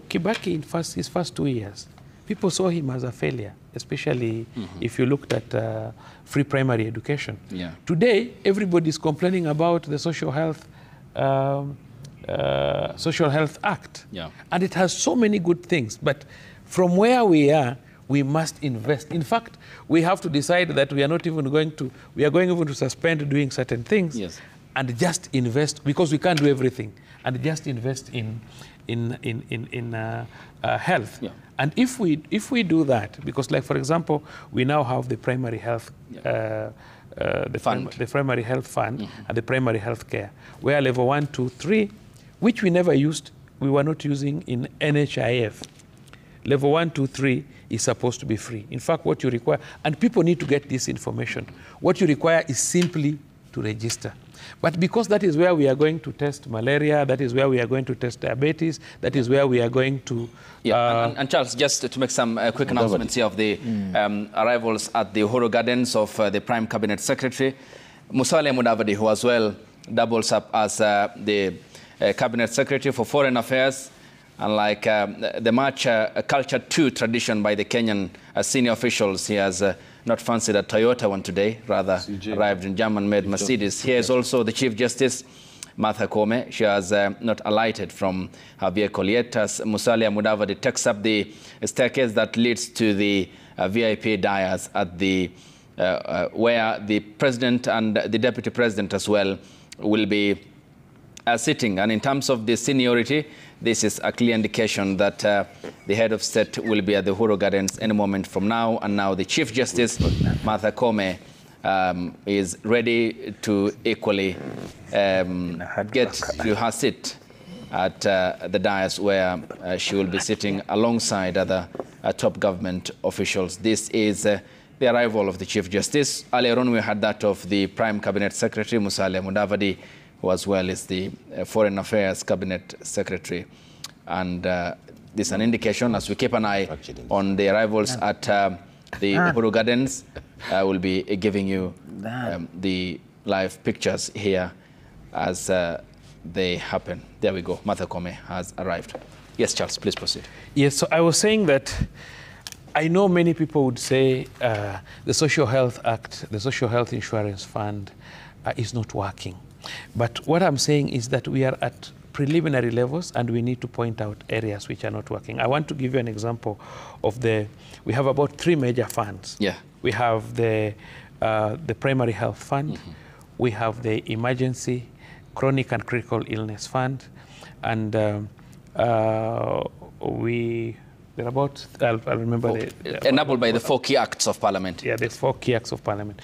Kibaki, in his first 2 years, people saw him as a failure, especially if you looked at free primary education. Yeah. Today, everybody is complaining about the Social Health Act. Yeah. And it has so many good things. But from where we are, we must invest. In fact, we have to decide that we are not even going to, we are going even to suspend doing certain things. Yes. And just invest, because we can't do everything, and just invest in health. Yeah. And if we do that, because like for example, we now have the primary health, the primary health fund and the primary health care, where level 1, 2, 3, which we never used, we were not using in NHIF. Level 1, 2, 3 is supposed to be free. In fact, what you require, and people need to get this information, what you require is simply to register. But because that is where we are going to test malaria, that is where we are going to test diabetes, that is where we are going to... and Charles, just to make some quick announcements here of the arrivals at the Uhuru Gardens of the Prime Cabinet Secretary, Musalia Mudavadi, who as well doubles up as the Cabinet Secretary for Foreign Affairs, and like the much cultured too tradition by the Kenyan senior officials, he has not fancied a Toyota one today, rather arrived in German-made Mercedes. Here is also the Chief Justice, Martha Koome. She has not alighted from her vehicle yet as Musalia Mudavadi takes up the staircase that leads to the VIP dais at the where the President and the Deputy President as well will be sitting. And in terms of the seniority, this is a clear indication that the head of state will be at the Uhuru Gardens any moment from now. And now the Chief Justice, Martha Koome, is ready to equally get to her seat at the dais where she will be sitting alongside other top government officials. This is the arrival of the Chief Justice. Earlier on, we had that of the Prime Cabinet Secretary, Musalia Mudavadi, who as well is the Foreign Affairs Cabinet Secretary. And this is an indication, as we keep an eye on the arrivals at the Uhuru Gardens, I will be giving you the live pictures here as they happen. There we go. Martha Koome has arrived. Yes, Charles, please proceed. Yes, so I was saying that I know many people would say the Social Health Act, the Social Health Insurance Fund is not working. But what I'm saying is that we are at preliminary levels and we need to point out areas which are not working. I want to give you an example of we have about 3 major funds. Yeah. We have the Primary Health Fund, we have the Emergency, Chronic and Critical Illness Fund, and they're about, I'll remember. Enabled by the 4 key acts of Parliament. Yeah, the 4 key acts of Parliament.